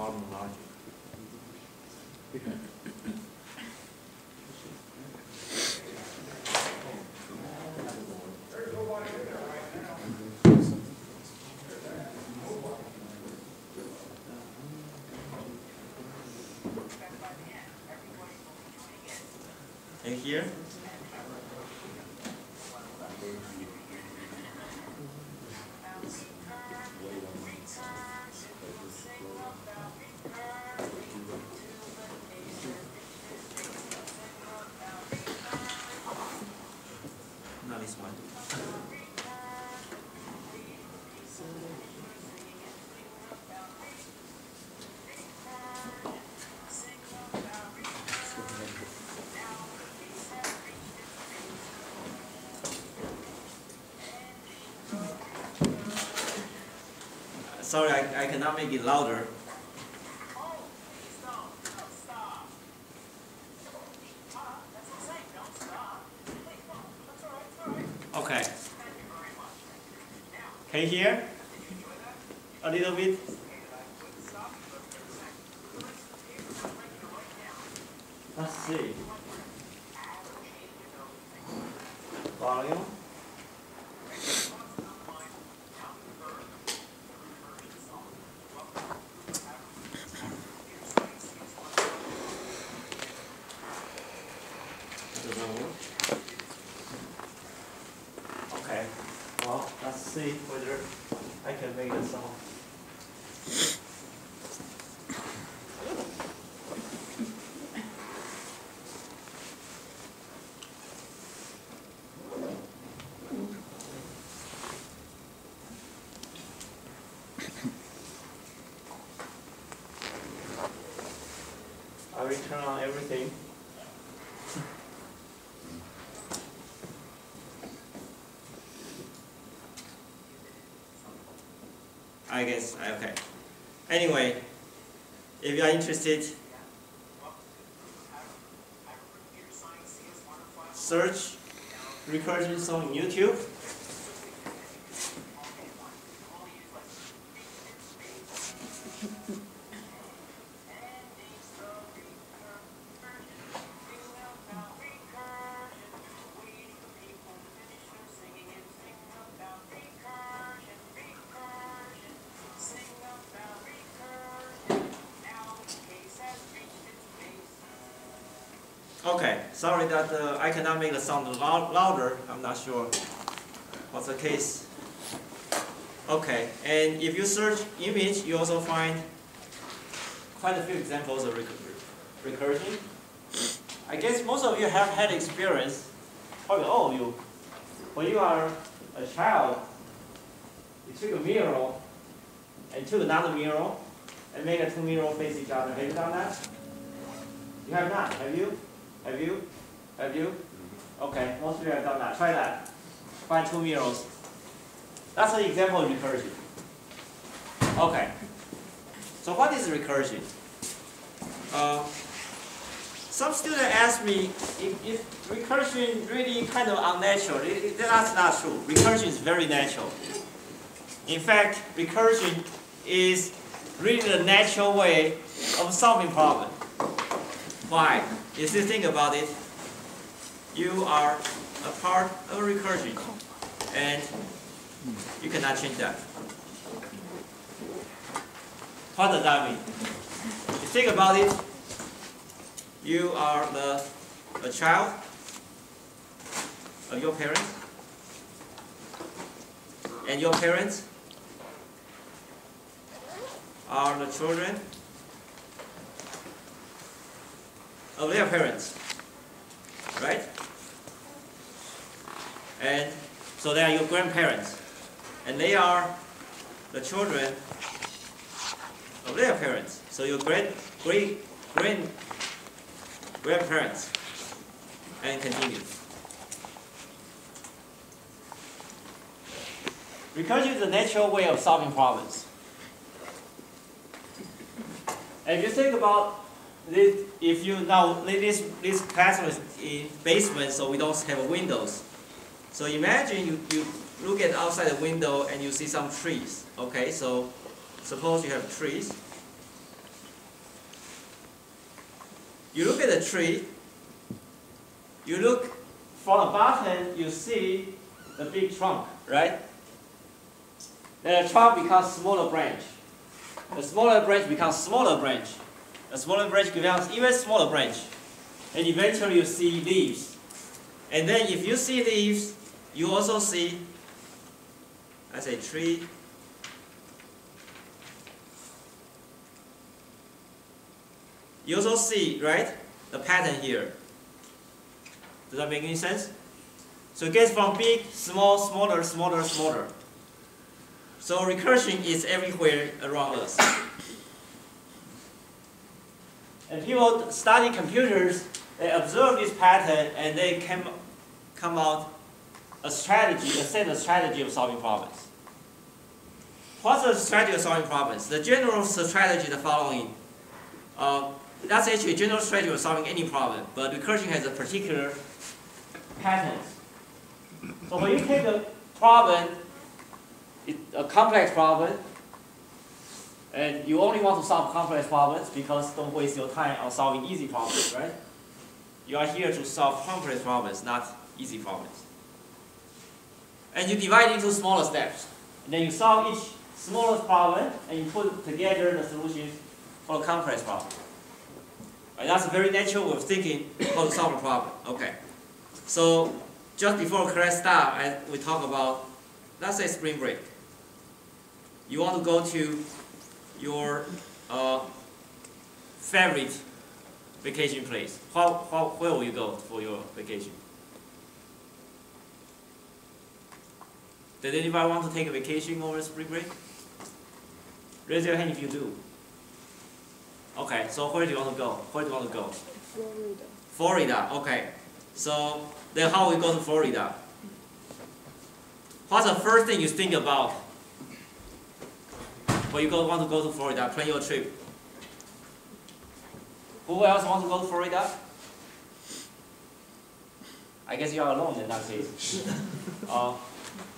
problem logic. And here? Not this one. Sorry, I cannot make it louder. Okay. Can you hear? A little bit? Let's see. Volume. Okay, well, let's see whether I can make the sound. I will turn on everything. I guess, okay. Anyway, if you are interested, search recursion song on YouTube. Okay, sorry that I cannot make the sound louder. I'm not sure what's the case. Okay, and if you search image, you also find quite a few examples of recursion. I guess most of you have had experience. Probably all of you. When you are a child, you took a mirror and took another mirror and made the two mirrors face each other. Have you done that? You have not, have you? Have you? Have you? Okay, most of you have done that. Try that. Find two mirrors. That's an example of recursion. Okay. So what is recursion? Some students ask me if recursion really kind of unnatural. That's not true. Recursion is very natural. In fact, recursion is really the natural way of solving problems. Why? If you think about it, you are a part of a recursion, and you cannot change that. What does that mean? If you think about it, you are a child of your parents, and your parents are the children of their parents, right? And so they are your grandparents, and they are the children of their parents. So your grandparents, and continue. Recursion is a natural way of solving problems. And if you think about this, if you now this classroom is in basement, so we don't have windows. So imagine you look at outside the window and you see some trees. Okay, so suppose you have trees, a tree. You look from the bottom, you see the big trunk, right? Then the trunk becomes smaller branch. The smaller branch becomes smaller branch. The smaller branch becomes even smaller branch. And eventually you see leaves. And then if you see leaves, you also see, as a tree. You also see, right, the pattern here. Does that make any sense? So it gets from big, small, smaller, smaller, smaller. So recursion is everywhere around us. And people studying computers, they observe this pattern and they come out a strategy, a set of strategy of solving problems. What's the strategy of solving problems? The general strategy is the following. That's actually a general strategy of solving any problem, but recursion has a particular pattern. So when you take a problem, a complex problem, and you only want to solve complex problems because don't waste your time on solving easy problems, right? You are here to solve complex problems, not easy problems. And you divide into smaller steps. And then you solve each smallest problem, and you put together the solutions for a complex problem. And that's a very natural way of thinking how to solve a problem. Okay. So just before class start, we talk about, let's say spring break. You want to go to your favorite vacation place. Where will you go for your vacation? Did anybody want to take a vacation over spring break? Raise your hand if you do. Okay, so where do you want to go? Where do you want to go? Florida. Florida, okay. So then how will we go to Florida? What's the first thing you think about when you want to go to Florida, plan your trip? Who else wants to go to Florida? I guess you are alone in that case.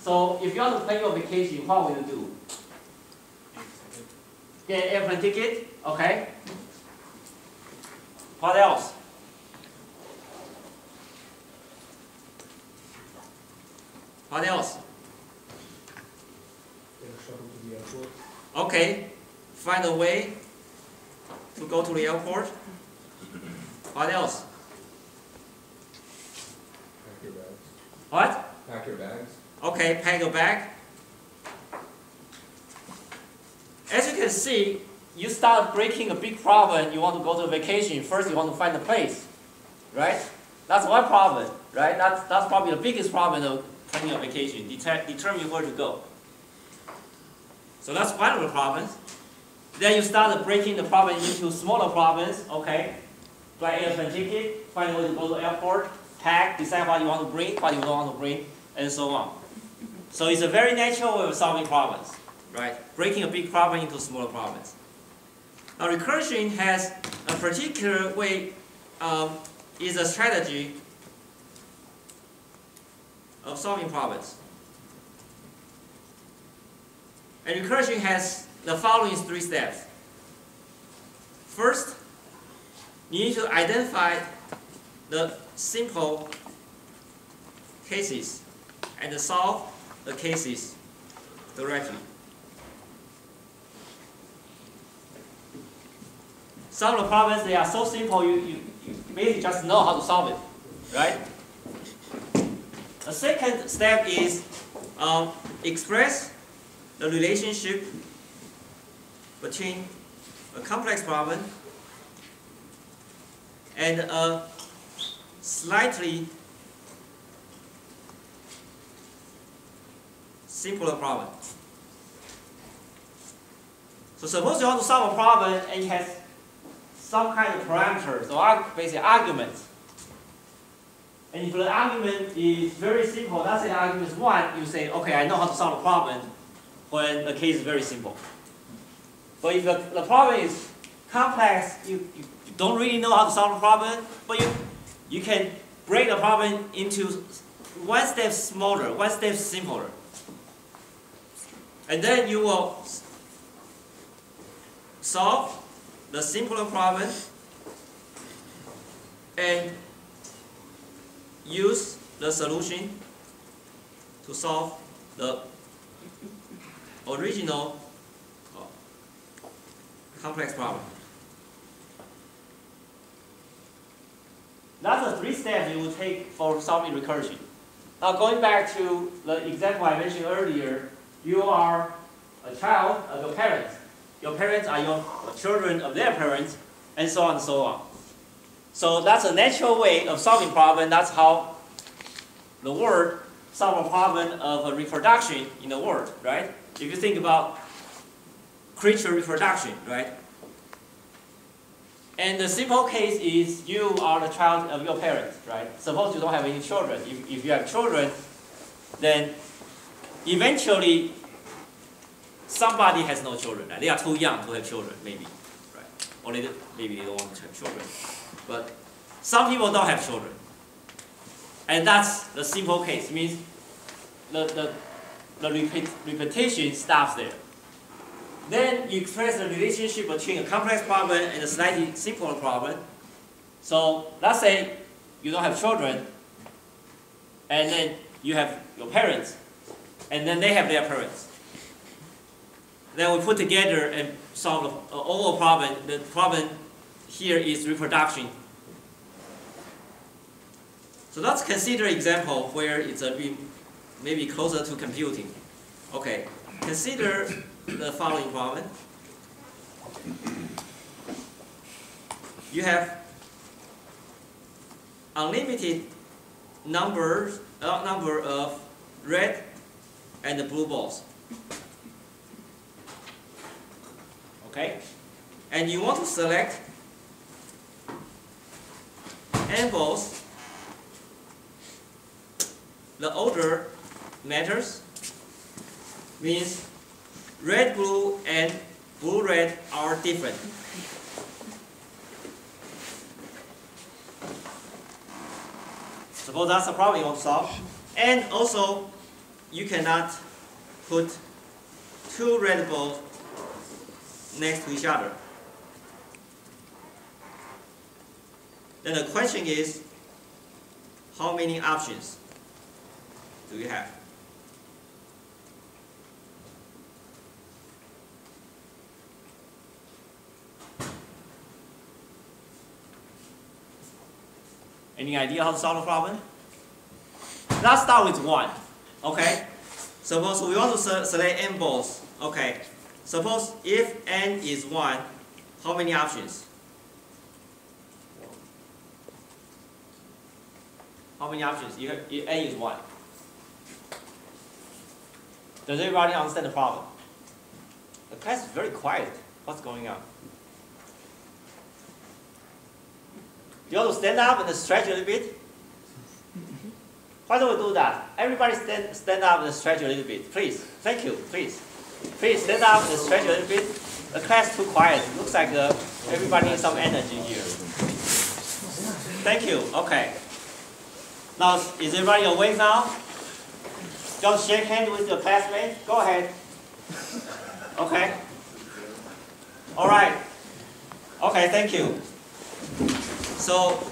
So if you want to plan your vacation, what will you do? Get an airplane ticket, okay. What else? What else? Take a shuttle to the airport. Okay, find a way to go to the airport. What else? Pack your bags. What? Pack your bags. Okay, pack your bag. As you can see, you start breaking a big problem. You want to go to a vacation. First, you want to find a place, right? That's one problem, right? That's probably the biggest problem of planning a vacation. Determine where to go. So that's one of the problems. Then you start breaking the problem into smaller problems. Okay, buy an airplane ticket, find a way to go to the airport, pack, decide what you want to bring, what you don't want to bring, and so on. So it's a very natural way of solving problems, right? Breaking a big problem into smaller problems. Now recursion has a particular way, is a strategy of solving problems. And recursion has the following three steps. First, you need to identify the simple cases and solve the cases directly. Some of the problems, they are so simple, you basically just know how to solve it, right? The second step is express the relationship between a complex problem and a slightly simpler problem. So suppose you want to solve a problem and it has some kind of parameters, or basically arguments. And if the argument is very simple, let's say argument is 1, you say, okay, I know how to solve the problem when the case is very simple. But if the problem is complex, you don't really know how to solve the problem, but you can break the problem into one step smaller, one step simpler. And then you will solve the simpler problem and use the solution to solve the original complex problem. That's the 3 steps you will take for solving recursion. Now going back to the example I mentioned earlier, you are a child of your parents. Your parents are your children of their parents, and so on and so on. So that's a natural way of solving problem. That's how the world solve a problem of a reproduction in the world, right? If you think about creature reproduction, right? And the simple case is you are the child of your parents, right? Suppose you don't have any children. If you have children, then eventually somebody has no children. Right? They are too young to have children, maybe, right? Or maybe they don't want to have children. But some people don't have children. And that's the simple case. It means the repetition stops there. Then you express the relationship between a complex problem and a slightly simpler problem. So let's say you don't have children, and then you have your parents, and then they have their parents. Then we put together and solve the overall problem. The problem here is reproduction. So let's consider an example where it's a bit maybe closer to computing. Okay, consider the following problem. You have unlimited number of red and blue balls. Okay, and you want to select n balls. The order matters. Means red blue and blue red are different. Suppose that's the problem you want to solve. And also, you cannot put 2 red balls next to each other. Then the question is, how many options do you have? Any idea how to solve the problem? Let's start with 1. Okay? Suppose we want to select n balls. Okay. Suppose if n is 1, how many options? How many options? If n is 1. Does everybody understand the problem? The class is very quiet. What's going on? You want to stand up and stretch a little bit? Why don't we do that? Everybody stand up and stretch a little bit. Please. Thank you. Please. Please stand up and stretch a little bit. The class is too quiet. It looks like everybody needs some energy here. Thank you. Okay. Now, is everybody awake now? Just shake hands with your classmates. Go ahead. Okay. All right. Okay, thank you. So,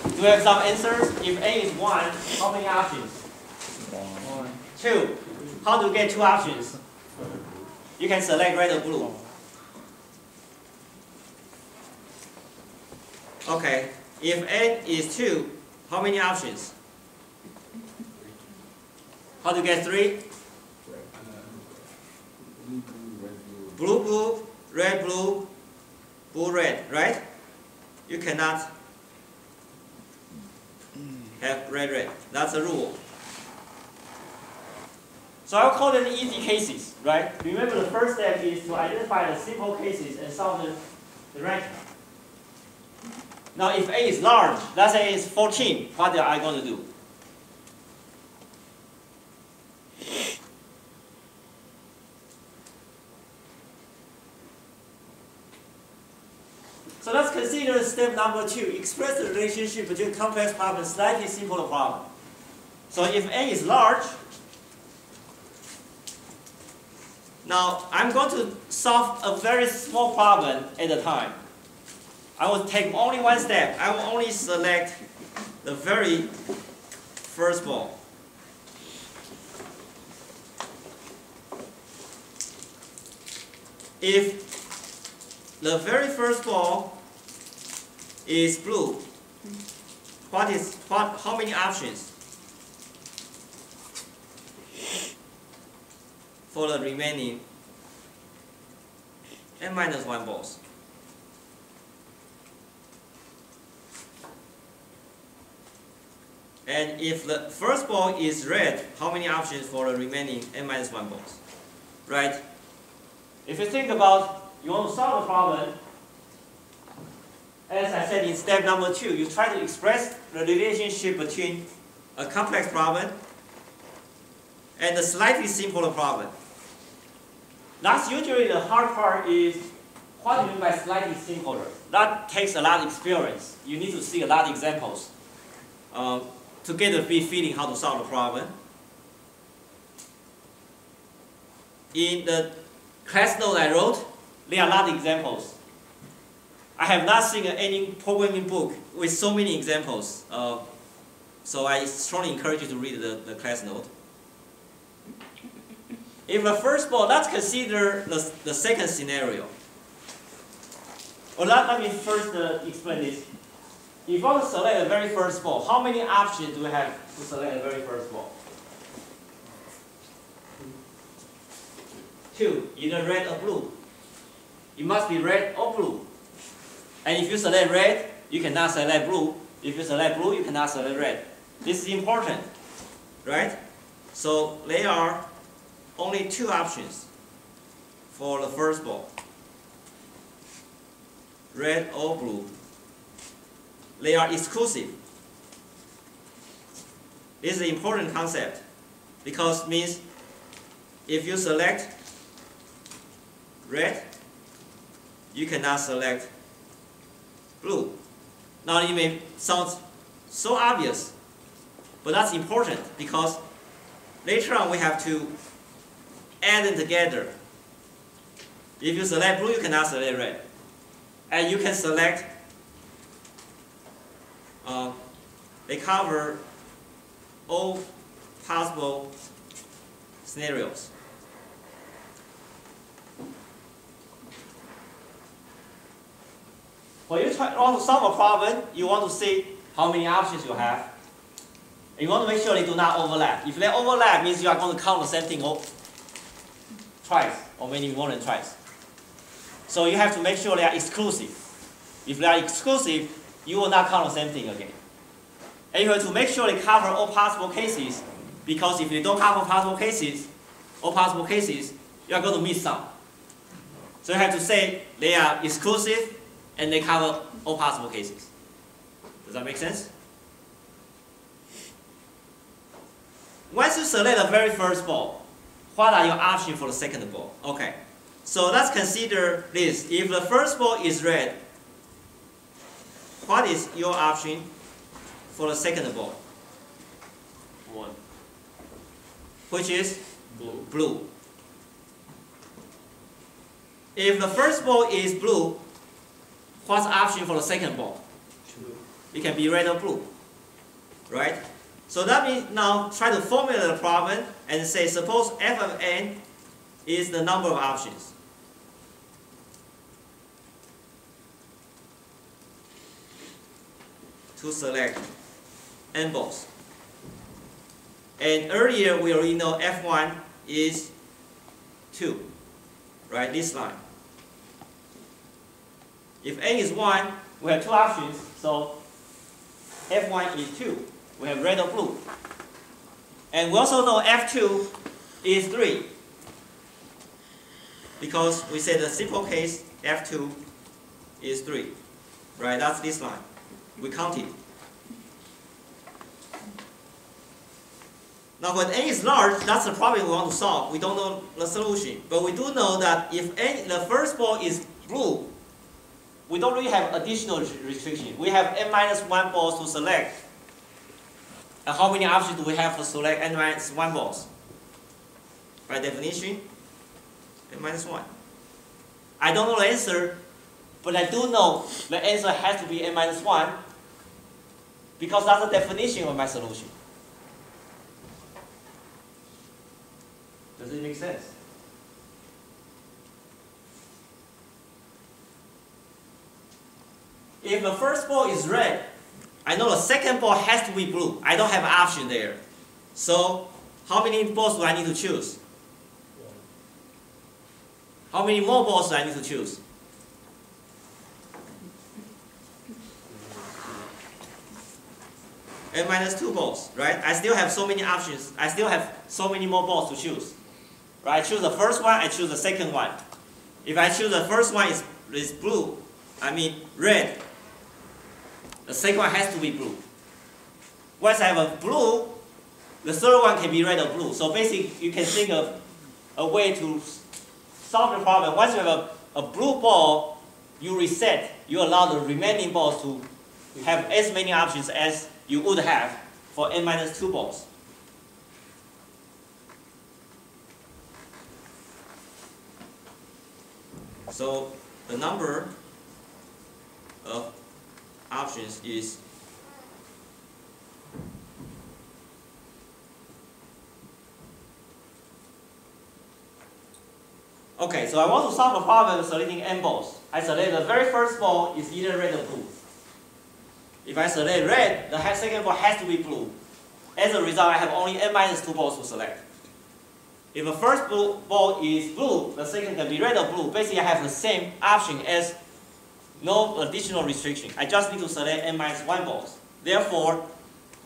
do we have some answers? If A is 1, how many options? 1. 2. How do you get 2 options? You can select red or blue. Okay. If N is 2, how many options? How do you get 3? Blue, blue, red, blue, blue, red, right? You cannot have red, red. That's a rule. So I'll call them easy cases, right? Remember the first step is to identify the simple cases and solve the ranking. Now if A is large, let's say it's 14, what are I going to do? So let's consider step number 2. Express the relationship between complex problem and slightly simpler problem. So if n is large, now I'm going to solve a very small problem at a time. I will take only one step. I will only select the very first ball. If the very first ball is blue, how many options for the remaining n-1 balls? And if the first ball is red, how many options for the remaining n-1 balls? Right? If you think about, you want to solve the problem, as I said in step number 2, you try to express the relationship between a complex problem and a slightly simpler problem. That's usually the hard part is, what do you mean by slightly simpler? That takes a lot of experience. You need to see a lot of examples to get a feeling how to solve the problem. In the class note I wrote, there are a lot of examples. I have not seen any programming book with so many examples. So I strongly encourage you to read the class note. If the first ball, let's consider the second scenario. Or let me first explain this. If I want to select the very first ball, how many options do we have to select the very first ball? 2, either red or blue. It must be red or blue. And if you select red, you cannot select blue. If you select blue, you cannot select red. This is important, right? So there are only 2 options for the first ball, red or blue. They are exclusive. This is an important concept because it means if you select red, you cannot select blue. Now it may sound so obvious, but that's important because later on we have to add them together. If you select blue, you cannot select red. And you can select, they cover all possible scenarios. When you want to solve a problem, you want to see how many options you have. And you want to make sure they do not overlap. If they overlap, it means you are going to count the same thing twice, or maybe more than twice. So you have to make sure they are exclusive. If they are exclusive, you will not count the same thing again. And you have to make sure they cover all possible cases, because if they don't cover all possible cases, you are going to miss some. So you have to say they are exclusive and they cover all possible cases. Does that make sense? Once you select the very first ball, what are your options for the second ball? Okay, so let's consider this. If the first ball is red, what is your option for the second ball? 1. Which is Blue. blue. If the first ball is blue, what's the option for the second ball? 2. It can be red or blue, right? So that means now try to formulate the problem and say, suppose f of n is the number of options. To select n balls. And earlier we already know f1 is 2, right? This line. If n is 1, we have 2 options, so f1 is 2. We have red or blue. And we also know f2 is 3. Because we said the simple case f2 is 3. Right? That's this line. We count it. Now when n is large, that's the problem we want to solve. We don't know the solution. But we do know that if n, the first ball is blue, we don't really have additional restriction. We have n-1 balls to select. And how many options do we have to select n-1 balls? By definition, n-1. I don't know the answer, but I do know the answer has to be n minus 1 because that's the definition of my solution. Does it make sense? If the first ball is red, I know the second ball has to be blue. I don't have an option there. So how many balls do I need to choose? How many more balls do I need to choose? N minus 2 balls, right? I still have so many options. I still have so many more balls to choose. Right? I choose the first one, I choose the second one. If I choose the first one is blue, I mean red, the second one has to be blue. Once I have a blue, the third one can be red or blue. So basically, you can think of a way to solve the problem. Once you have a blue ball, you reset. You allow the remaining balls to have as many options as you would have for n minus 2 balls. So the number of options is okay, so I want to solve the problem selecting n balls. I select the very first ball is either red or blue. If I select red, the second ball has to be blue. As a result, I have only n minus 2 balls to select. If the first ball is blue, the second can be red or blue. Basically, I have the same option as no additional restriction. I just need to select n minus 1 balls. Therefore,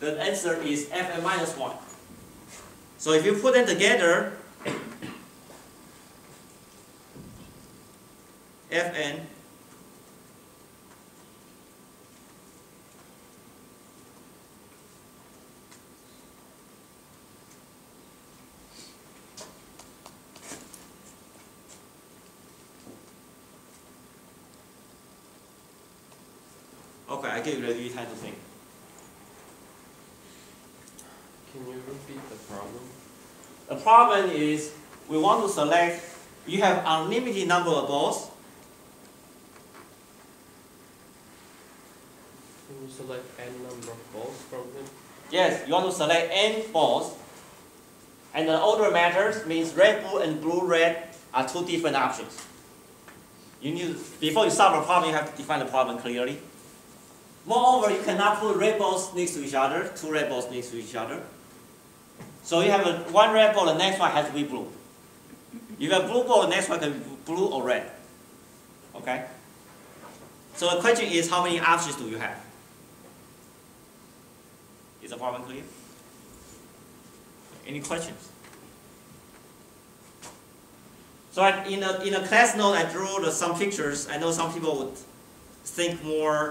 the answer is Fn minus 1. So if you put them together, Fn okay, I give you a little time to think. Can you repeat the problem? The problem is we want to select, you have unlimited number of balls. Can you select n number of balls from them? Yes, you want to select n balls. And the order matters, means red, blue, and blue, red are two different options. You need, before you solve the problem, you have to define the problem clearly. Moreover, you cannot put red balls next to each other, two red balls next to each other. So you have one red ball, the next one has to be blue. If you have blue ball, the next one can be blue or red. Okay? So the question is, how many options do you have? Is the problem clear? Any questions? So in a class note, I drew some pictures. I know some people would think more